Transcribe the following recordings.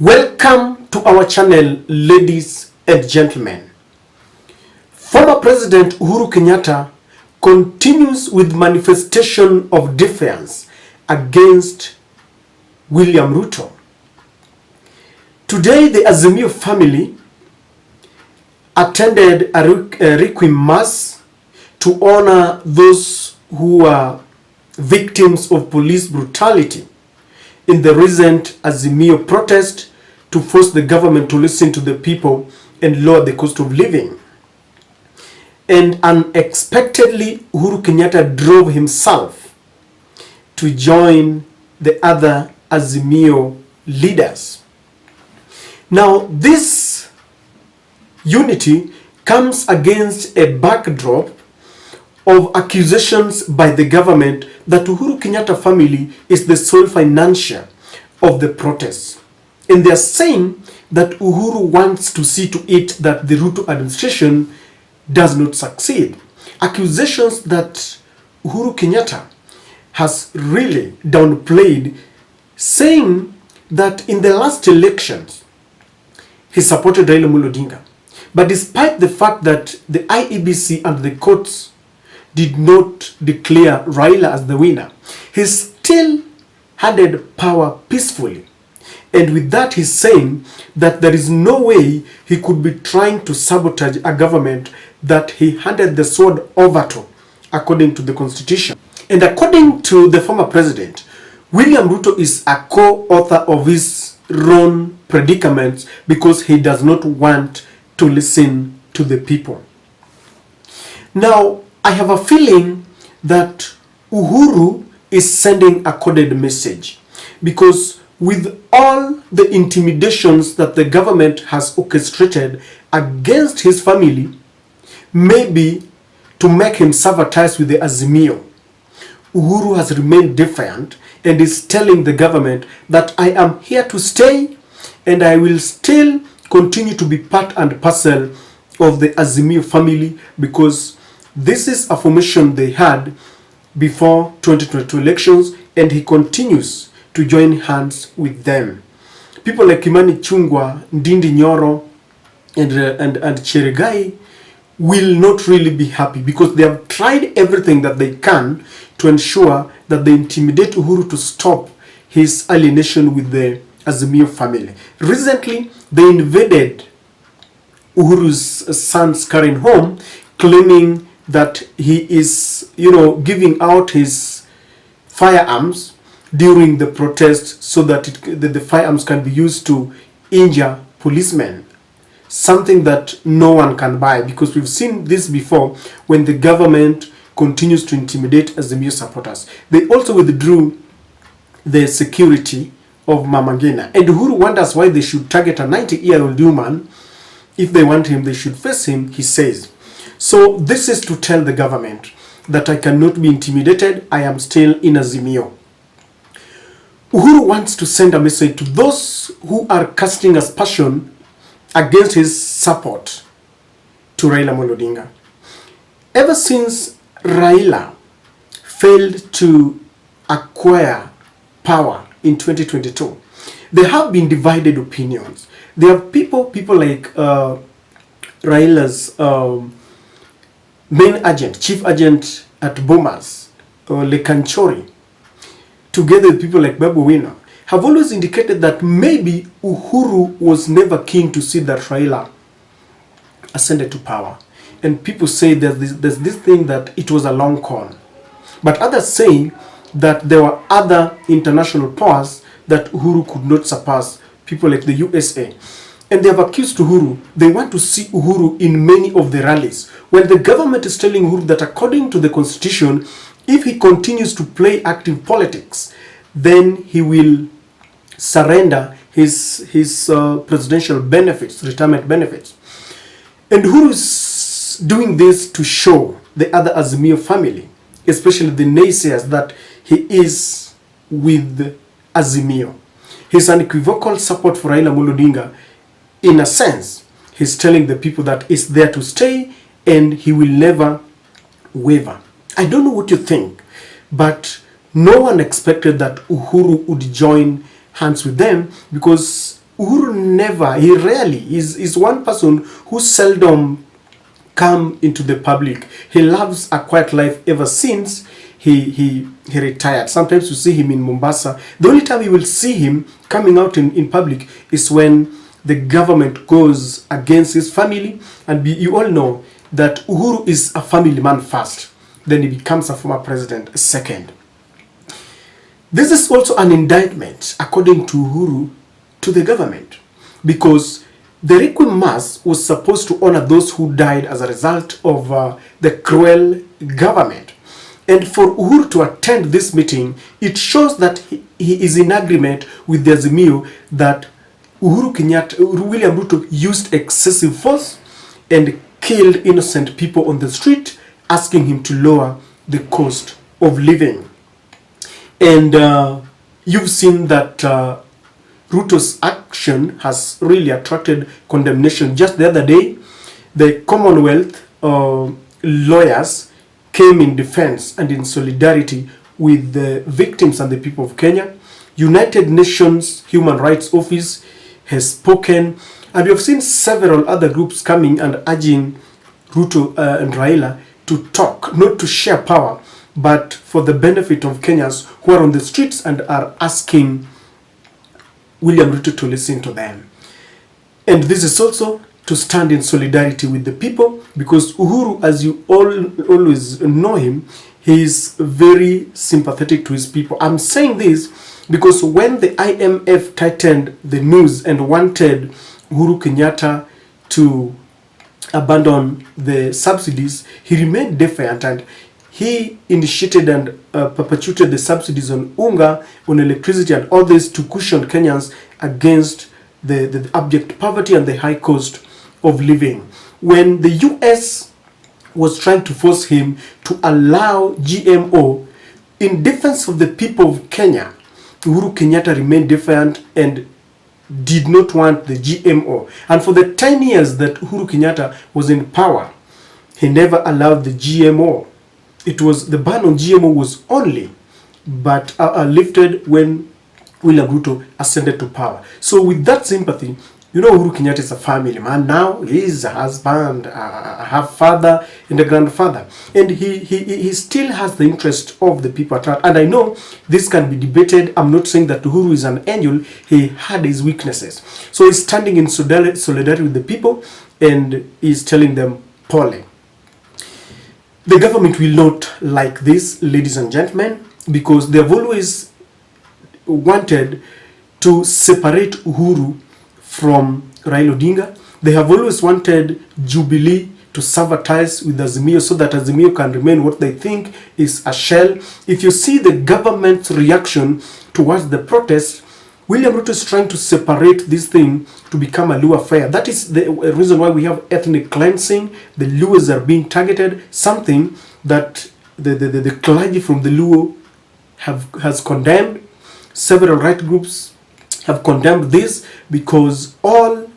Welcome to our channel, ladies and gentlemen. Former President Uhuru Kenyatta continues with manifestation of defiance against William Ruto. Today, the Azimio family attended a requiem mass to honor those who are victims of police brutality in the recent Azimio protest to force the government to listen to the people and lower the cost of living. And unexpectedly, Uhuru Kenyatta drove himself to join the other Azimio leaders. Now, this unity comes against a backdrop of accusations by the government that Uhuru Kenyatta family is the sole financier of the protests. And they are saying that Uhuru wants to see to it that the Ruto administration does not succeed. Accusations that Uhuru Kenyatta has really downplayed, saying that in the last elections, he supported Raila Odinga. But despite the fact that the IEBC and the courts did not declare Raila as the winner, he still handed power peacefully. And with that, he's saying that there is no way he could be trying to sabotage a government that he handed the sword over to, according to the constitution. And according to the former president, William Ruto is a co-author of his own predicaments because he does not want to listen to the people. Now, I have a feeling that Uhuru is sending a coded message, because with all the intimidations that the government has orchestrated against his family, maybe to make him sabotage with the Azimio, Uhuru has remained defiant and is telling the government that I am here to stay and I will still continue to be part and parcel of the Azimio family, because this is a formation they had before 2022 elections, and he continues to join hands with them. People like Kimani Chungwa, Ndindi Nyoro, and Cherigai will not really be happy, because they have tried everything that they can to ensure that they intimidate Uhuru to stop his alienation with the Azimio family. Recently, they invaded Uhuru's son's current home, claiming that he is, giving out his firearms during the protest so that the firearms can be used to injure policemen. Something that no one can buy, because we've seen this before when the government continues to intimidate Azimio supporters. They also withdrew the security of Mama Ngina. And Uhuru wonders why they should target a 90-year-old woman. If they want him, they should face him, he says. So this is to tell the government that I cannot be intimidated. I am still in Azimio. Uhuru wants to send a message to those who are casting aspersion against his support to Raila Odinga. Ever since Raila failed to acquire power in 2022, there have been divided opinions. There are people like Raila's main agent, chief agent at Bomas, Lekanchori, together with people like Babu Wina, have always indicated that maybe Uhuru was never keen to see that Raila ascended to power. And people say there's this thing that it was a long con. But others say that there were other international powers that Uhuru could not surpass, people like the USA. And they have accused Uhuru, they want to see Uhuru in many of the rallies, when the government is telling Uhuru that according to the constitution, if he continues to play active politics, then he will surrender his presidential benefits, retirement benefits. And Uhuru is doing this to show the other Azimio family, especially the naysayers, that he is with Azimio. His unequivocal support for Raila Odinga, in a sense, he's telling the people that he's there to stay and he will never waver. I don't know what you think, but no one expected that Uhuru would join hands with them, because Uhuru never, he rarely, is one person who seldom come into the public. He loves a quiet life ever since he retired. Sometimes you see him in Mombasa. The only time you will see him coming out in public is when the government goes against his family. And you all know that Uhuru is a family man first, then he becomes a former president second. This is also an indictment, according to Uhuru, to the government, because the Requiem Mass was supposed to honor those who died as a result of the cruel government. And for Uhuru to attend this meeting, it shows that he is in agreement with the Azimio that William Ruto used excessive force and killed innocent people on the street, asking him to lower the cost of living. And you've seen that Ruto's action has really attracted condemnation. Just the other day, the Commonwealth lawyers came in defense and in solidarity with the victims and the people of Kenya. United Nations Human Rights Office has spoken, and we have seen several other groups coming and urging Ruto and Raila to talk, not to share power, but for the benefit of Kenyans who are on the streets and are asking William Ruto to listen to them. And this is also to stand in solidarity with the people, because Uhuru, as you always know him, he is very sympathetic to his people. I'm saying this because when the IMF tightened the news and wanted Uhuru Kenyatta to abandon the subsidies, he remained defiant, and he initiated and perpetuated the subsidies on unga, on electricity, and all this to cushion Kenyans against the abject poverty and the high cost of living. When the US was trying to force him to allow GMO in defense of the people of Kenya, Uhuru Kenyatta remained defiant and did not want the GMO. And for the 10 years that Uhuru Kenyatta was in power, he never allowed the GMO. It was the ban on GMO was only but lifted when William Ruto ascended to power. So with that sympathy, you know, Uhuru Kenyatta is a family man now. He is a husband, a half-father, and a grandfather. And he still has the interest of the people at heart. And I know this can be debated. I'm not saying that Uhuru is an angel. He had his weaknesses. So he's standing in solidarity with the people and he's telling them, Pole. The government will not like this, ladies and gentlemen, because they have always wanted to separate Uhuru from Raila Odinga. They have always wanted Jubilee to sever ties with Azimio so that Azimio can remain what they think is a shell. If you see the government's reaction towards the protest, William Ruto is trying to separate this thing to become a Luo affair. That is the reason why we have ethnic cleansing. The Luos are being targeted, something that the clergy from the Luo has condemned. Several right groups have condemned this because all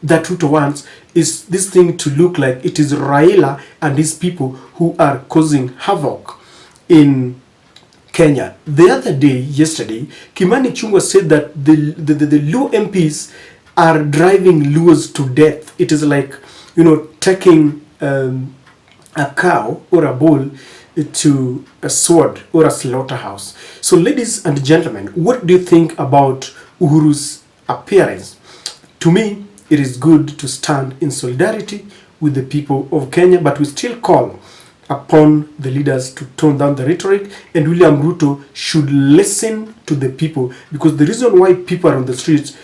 that Ruto wants is this thing to look like it is Raila and his people who are causing havoc in Kenya. The other day, yesterday, Kimani Ichung'wah said that the Luo MPs are driving Luos to death. It is like, you know, taking a cow or a bull to a sword or a slaughterhouse. So ladies and gentlemen, what do you think about Uhuru's appearance? To me, it is good to stand in solidarity with the people of Kenya, but we still call upon the leaders to tone down the rhetoric, and William Ruto should listen to the people, because the reason why people are on the streets,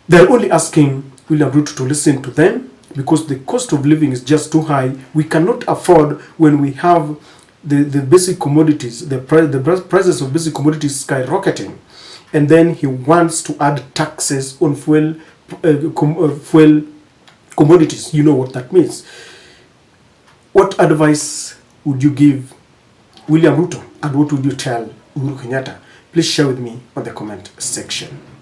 they're only asking William Ruto to listen to them because the cost of living is just too high. We cannot afford, when we have the basic commodities, the prices of basic commodities skyrocketing, and then he wants to add taxes on fuel commodities. You know what that means. What advice would you give William Ruto, and what would you tell Uhuru Kenyatta? Please share with me on the comment section.